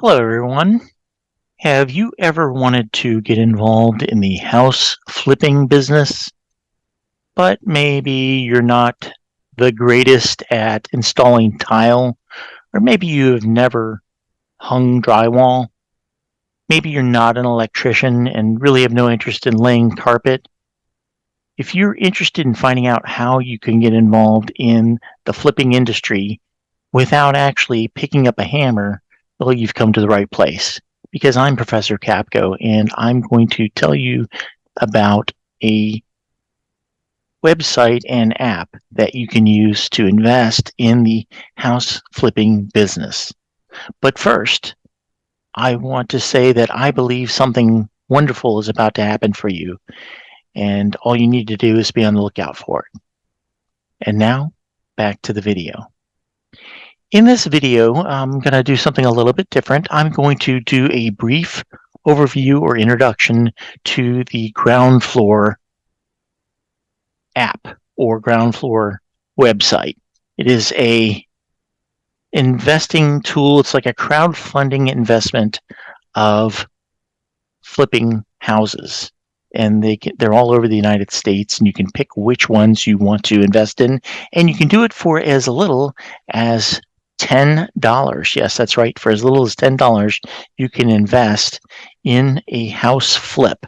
Hello, everyone. Have you ever wanted to get involved in the house flipping business, but maybe you're not the greatest at installing tile, or maybe you have never hung drywall? Maybe you're not an electrician and really have no interest in laying carpet. If you're interested in finding out how you can get involved in the flipping industry without actually picking up a hammer, well, you've come to the right place, because I'm Professor Capko, and I'm going to tell you about a website and app that you can use to invest in the house flipping business. But first, I want to say that I believe something wonderful is about to happen for you, and all you need to do is be on the lookout for it. And now, back to the video. In this video, I'm going to do something a little bit different. I'm going to do a brief overview or introduction to the Groundfloor app or Groundfloor website. It is a investing tool. It's like a crowdfunding investment of flipping houses. And they're all over the United States, and you can pick which ones you want to invest in. And you can do it for as little as $10. Yes, that's right. For as little as $10, you can invest in a house flip.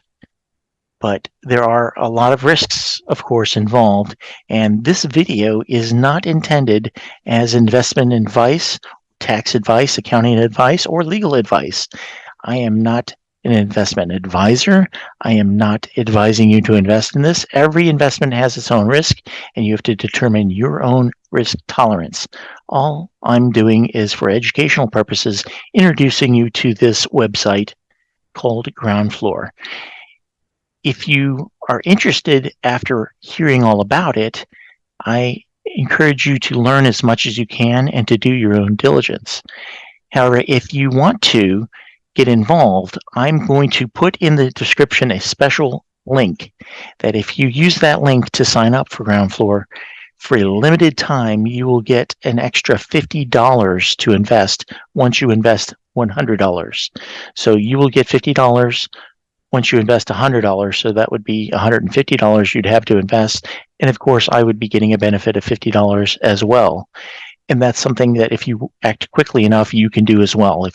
But there are a lot of risks, of course, involved. And this video is not intended as investment advice, tax advice, accounting advice, or legal advice. I am not an investment advisor. I am not advising you to invest in this. Every investment has its own risk, and you have to determine your own risk tolerance. All I'm doing is, for educational purposes, introducing you to this website called Groundfloor. If you are interested after hearing all about it, I encourage you to learn as much as you can and to do your own diligence. However, if you want to get involved, I'm going to put in the description a special link that if you use that link to sign up for Groundfloor, for a limited time, you will get an extra $50 to invest once you invest $100. So you will get $50 once you invest $100, so that would be $150 you'd have to invest. And of course, I would be getting a benefit of $50 as well. And that's something that if you act quickly enough, you can do as well.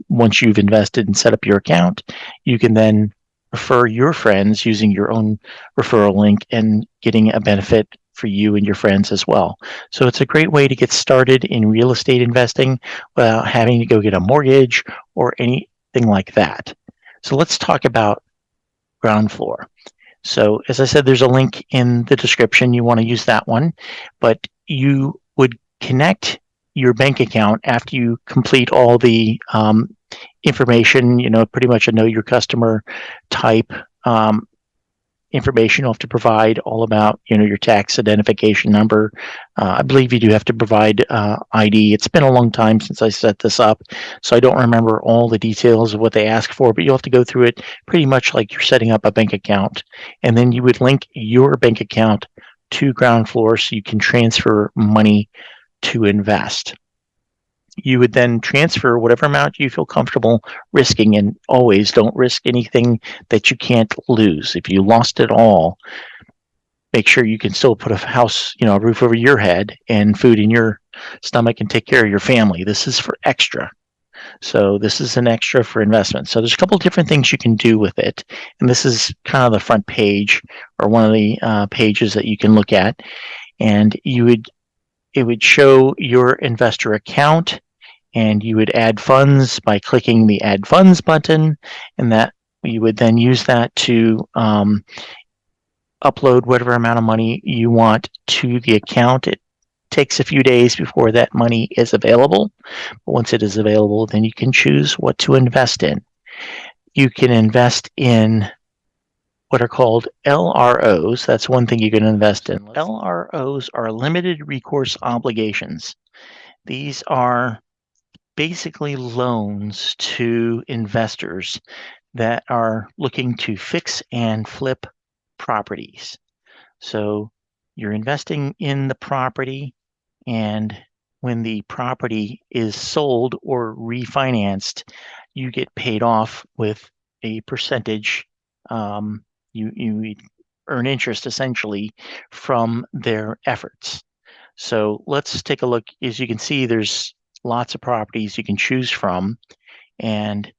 Once you've invested and set up your account, you can then refer your friends using your own referral link and getting a benefit for you and your friends as well. So it's a great way to get started in real estate investing without having to go get a mortgage or anything like that. So let's talk about Groundfloor. So as I said, there's a link in the description. You want to use that one, but you would connect your bank account after you complete all the information, pretty much a know your customer type information. You'll have to provide all about, your tax identification number. I believe you do have to provide ID. It's been a long time since I set this up, so I don't remember all the details of what they ask for, but you'll have to go through it pretty much like you're setting up a bank account. And then you would link your bank account to Groundfloor so you can transfer money to invest. You would then transfer whatever amount you feel comfortable risking, and always don't risk anything that you can't lose. If you lost it all, make sure you can still put a house, a roof over your head and food in your stomach and take care of your family. This is for extra. So this is an extra for investment. So there's a couple different things you can do with it. And this is kind of the front page, or one of the pages that you can look at. And it would show your investor account, and you would add funds by clicking the Add Funds button, and that you would then use that to upload whatever amount of money you want to the account. It takes a few days before that money is available, but once it is available, then you can choose what to invest in. You can invest in what are called LROs. That's one thing you can invest in. LROs are limited recourse obligations. These are basically loans to investors that are looking to fix and flip properties. So you're investing in the property, and when the property is sold or refinanced, you get paid off with a percentage. You earn interest essentially from their efforts. So let's take a look. As you can see, there's lots of properties you can choose from, and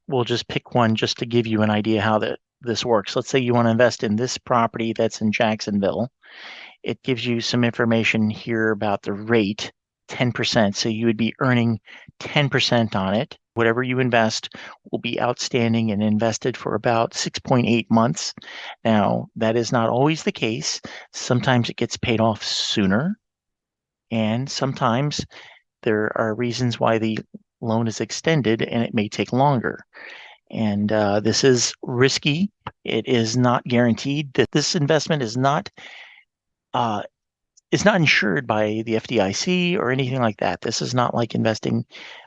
we'll just pick one just to give you an idea how this works. Let's say you want to invest in this property that's in Jacksonville. It gives you some information here about the rate, 10%. So you would be earning 10% on it. Whatever you invest will be outstanding and invested for about 6.8 months. Now, that is not always the case. Sometimes it gets paid off sooner, and sometimes there are reasons why the loan is extended and it may take longer. And this is risky. It is not guaranteed. That this investment is not insured by the FDIC or anything like that. This is not like investing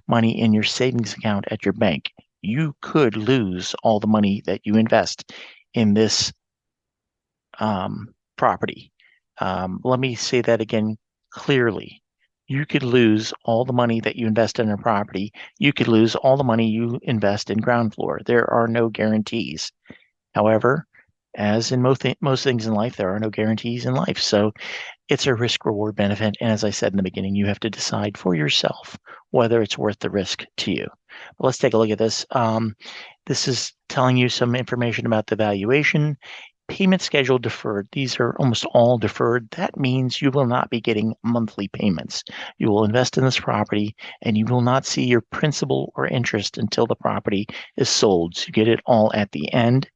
money in your savings account at your bank. You could lose all the money that you invest in this property. Let me say that again clearly. You could lose all the money that you invest in a property. You could lose all the money you invest in Groundfloor. There are no guarantees. However, as in most things in life, there are no guarantees in life. So it's a risk reward benefit. And as I said in the beginning, you have to decide for yourself whether it's worth the risk to you. But let's take a look at this. This is telling you some information about the valuation. Payment schedule deferred. These are almost all deferred. That means you will not be getting monthly payments. You will invest in this property and you will not see your principal or interest until the property is sold. So you get it all at the end.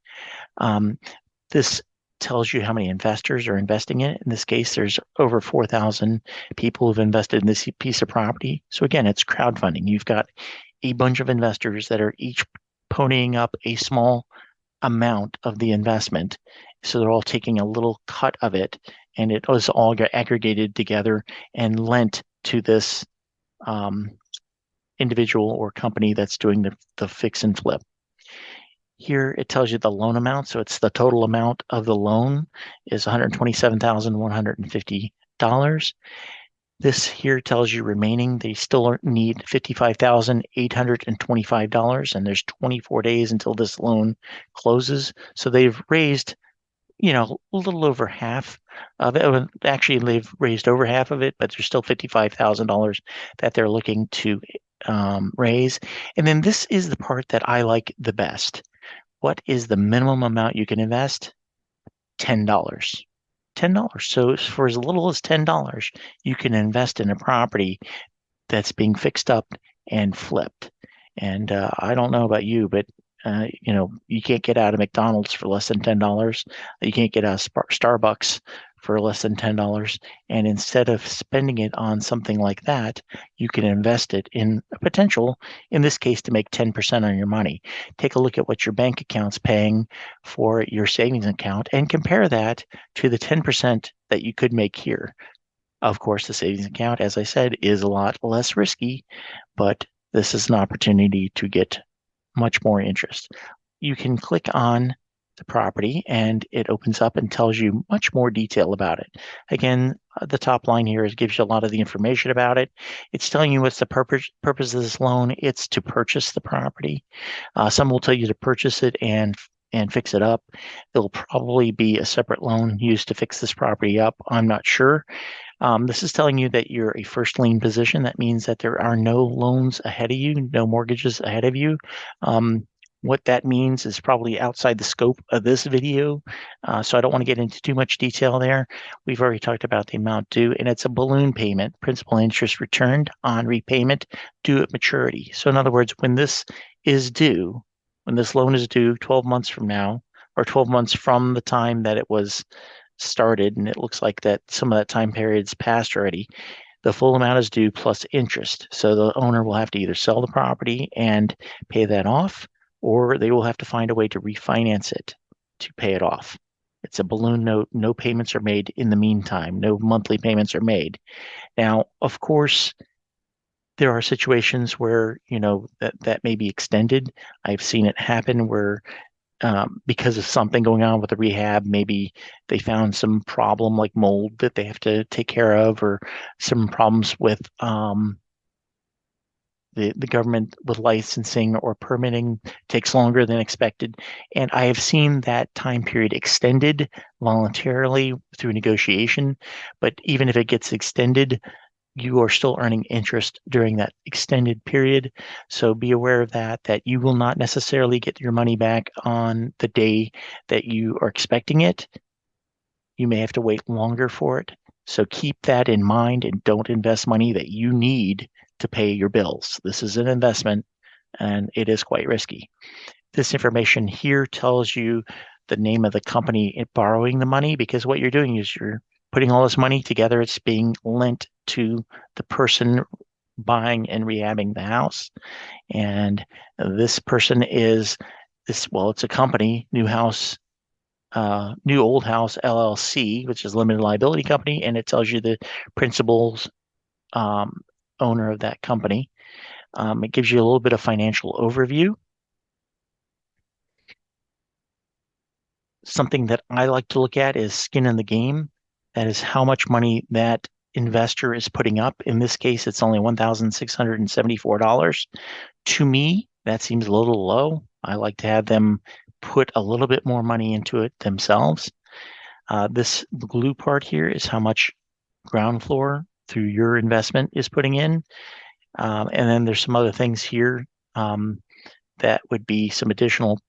This tells you how many investors are investing in it. In this case, there's over 4,000 people who've invested in this piece of property. So again, it's crowdfunding. You've got a bunch of investors that are each ponying up a small amount of the investment. So they're all taking a little cut of it, and it was all aggregated together and lent to this individual or company that's doing the fix and flip. Here it tells you the loan amount. So it's the total amount of the loan is $127,150. This here tells you remaining. They still need $55,825, and there's 24 days until this loan closes. So they've raised, a little over half of it. Actually, they've raised over half of it, but there's still $55,000 that they're looking to raise. And then this is the part that I like the best. What is the minimum amount you can invest? $10. $10. So for as little as $10, you can invest in a property that's being fixed up and flipped. And I don't know about you, but you can't get out of McDonald's for less than $10. You can't get out of Starbucks for less than $10. And instead of spending it on something like that, you can invest it in a potential, in this case, to make 10% on your money. Take a look at what your bank account's paying for your savings account and compare that to the 10% that you could make here. Of course, the savings account, as I said, is a lot less risky, but this is an opportunity to get much more interest. You can click on the property and it opens up and tells you much more detail about it. Again, the top line here gives you a lot of the information about it. It's telling you what's the purpose of this loan. It's to purchase the property. Some will tell you to purchase it and fix it up. There'll probably be a separate loan used to fix this property up. I'm not sure. This is telling you that you're a first lien position. That means that there are no loans ahead of you, no mortgages ahead of you. What that means is probably outside the scope of this video, so I don't want to get into too much detail there. We've already talked about the amount due, and it's a balloon payment, principal and interest returned on repayment due at maturity. So in other words, when this loan is due 12 months from now, or 12 months from the time that it was started, and it looks like that some of that time period's passed already, the full amount is due plus interest. So the owner will have to either sell the property and pay that off, or they will have to find a way to refinance it to pay it off. It's a balloon note. No payments are made in the meantime. No monthly payments are made. Now, of course, there are situations where, that may be extended. I've seen it happen where because of something going on with the rehab. Maybe they found some problem like mold that they have to take care of, or some problems with the government with licensing or permitting takes longer than expected. And I have seen that time period extended voluntarily through negotiation. But even if it gets extended, you are still earning interest during that extended period. So be aware of that you will not necessarily get your money back on the day that you are expecting it. You may have to wait longer for it. So keep that in mind and don't invest money that you need to pay your bills. This is an investment and it is quite risky. This information here tells you the name of the company borrowing the money, because what you're doing is you're putting all this money together. It's being lent to the person buying and rehabbing the house. And this person is it's a company, New Old House LLC, which is a limited liability company, and it tells you the principal's owner of that company. It gives you a little bit of financial overview. Something that I like to look at is skin in the game. That is how much money that investor is putting up. In this case, it's only $1,674. To me, that seems a little low. I like to have them put a little bit more money into it themselves. This blue part here is how much Groundfloor through your investment is putting in. And then there's some other things here that would be some additional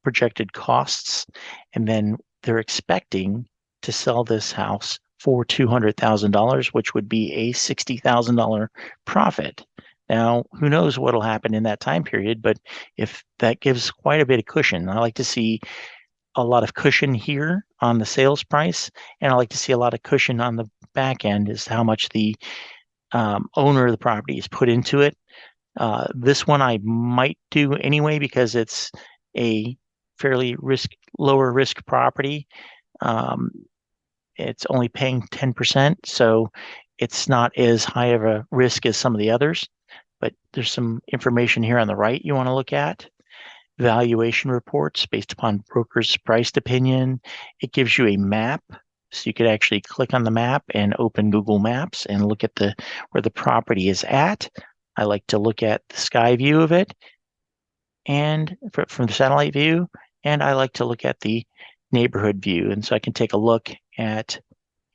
projected costs. And then they're expecting to sell this house for $200,000, which would be a $60,000 profit. Now, who knows what'll happen in that time period, but if that gives quite a bit of cushion. I like to see a lot of cushion here on the sales price, and I like to see a lot of cushion on the back end is how much the owner of the property has put into it. This one I might do anyway because it's a fairly lower risk property. It's only paying 10%, so it's not as high of a risk as some of the others. But there's some information here on the right you want to look at. Valuation reports based upon broker's priced opinion. It gives you a map, so you could actually click on the map and open Google Maps and look at where the property is at. I like to look at the sky view of it and from the satellite view, and I like to look at the neighborhood view, and so I can take a look at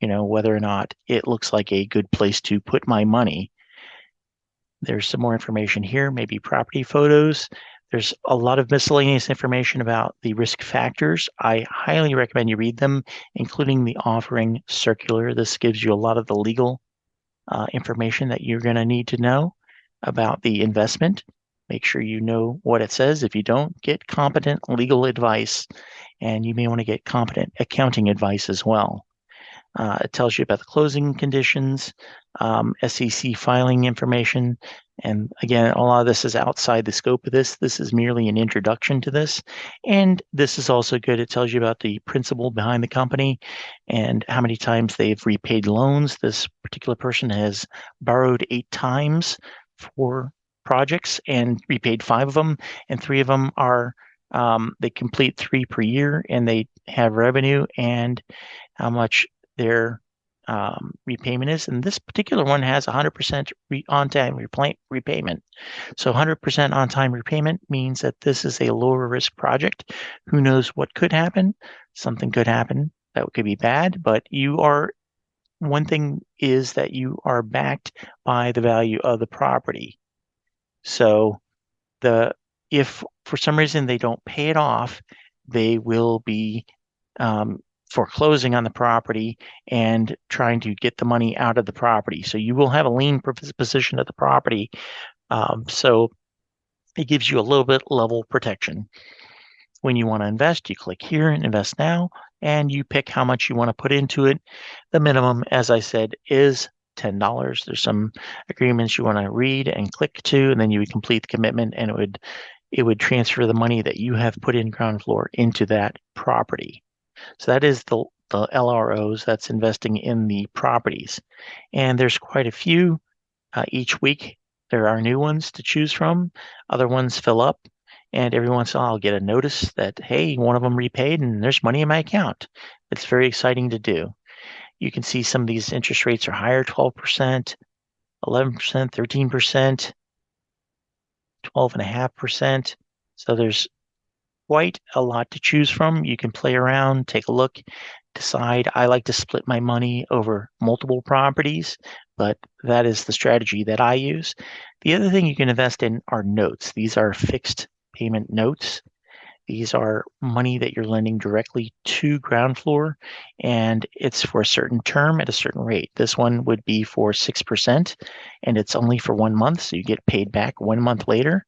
whether or not it looks like a good place to put my money. There's some more information here, maybe property photos. There's a lot of miscellaneous information about the risk factors. I highly recommend you read them, including the offering circular. This gives you a lot of the legal information that you're going to need to know about the investment. Make sure you know what it says. If you don't, get competent legal advice, and you may want to get competent accounting advice as well. It tells you about the closing conditions, SEC filing information. And again, a lot of this is outside the scope of this. This is merely an introduction to this. And this is also good. It tells you about the principal behind the company and how many times they've repaid loans. This particular person has borrowed 8 times for projects and repaid 5 of them, and 3 of them are they complete 3 per year, and they have revenue and how much their repayment is. And this particular one has 100% on-time repayment. So 100% on-time repayment means that this is a lower risk project. Who knows what could happen? Something could happen that could be bad, but one thing is that you are backed by the value of the property. So if for some reason they don't pay it off, they will be foreclosing on the property and trying to get the money out of the property. So you will have a lien position of the property. So it gives you a little bit level protection. When you want to invest, you click here and invest now, and you pick how much you want to put into it. The minimum, as I said, is $10. There's some agreements you want to read and click to, and then you would complete the commitment, and it would transfer the money that you have put in Groundfloor into that property. So that is the LROs, that's investing in the properties. And there's quite a few each week. There are new ones to choose from. Other ones fill up. And every once in a while, I'll get a notice that, hey, one of them repaid and there's money in my account. It's very exciting to do. You can see some of these interest rates are higher, 12%, 11%, 13%, 12.5%. So there's quite a lot to choose from. You can play around, take a look, decide. I like to split my money over multiple properties, but that is the strategy that I use. The other thing you can invest in are notes. These are fixed payment notes. These are money that you're lending directly to Groundfloor, and it's for a certain term at a certain rate. This one would be for 6%, and it's only for 1 month, so you get paid back 1 month later.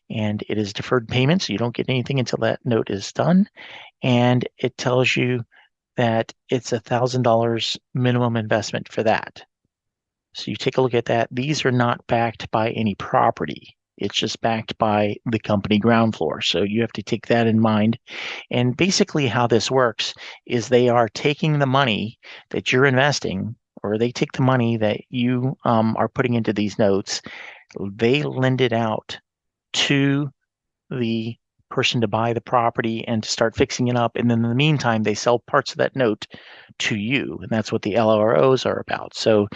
And it is deferred payment, so you don't get anything until that note is done. And it tells you that it's $1,000 minimum investment for that. So you take a look at that. These are not backed by any property. It's just backed by the company Groundfloor. So you have to take that in mind. And basically how this works is they are taking the money that you're investing, or they take the money that you are putting into these notes, they lend it out to the person to buy the property and to start fixing it up. And then in the meantime, they sell parts of that note to you. And that's what the LROs are about. So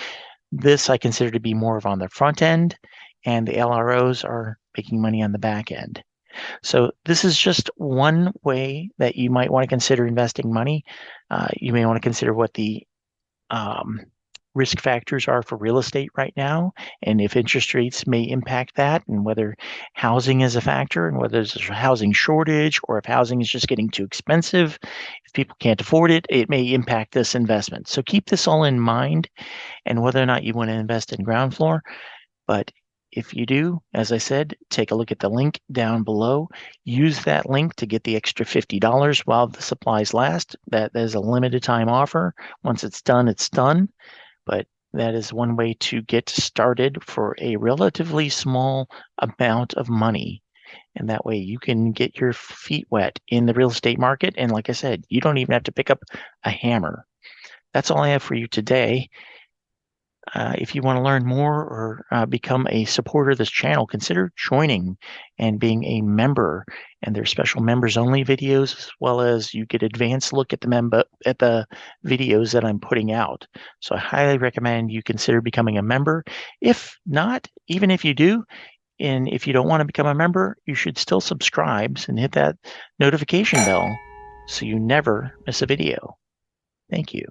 this I consider to be more of on the front end, and the LROs are making money on the back end. So this is just one way that you might want to consider investing money. You may want to consider what the risk factors are for real estate right now, and if interest rates may impact that, and whether housing is a factor, and whether there's a housing shortage, or if housing is just getting too expensive. If people can't afford it, it may impact this investment. So keep this all in mind, and whether or not you want to invest in Groundfloor. But if you do, as I said, take a look at the link down below. Use that link to get the extra $50 while the supplies last. That is a limited time offer. Once it's done, it's done. But that is one way to get started for a relatively small amount of money. And that way you can get your feet wet in the real estate market. And like I said, you don't even have to pick up a hammer. That's all I have for you today. If you want to learn more or become a supporter of this channel, consider joining and being a member. And there's special members only videos, as well as you get advanced look at the videos that I'm putting out. So I highly recommend you consider becoming a member. If not, even if you do, and if you don't want to become a member, you should still subscribe and hit that notification bell so you never miss a video. Thank you.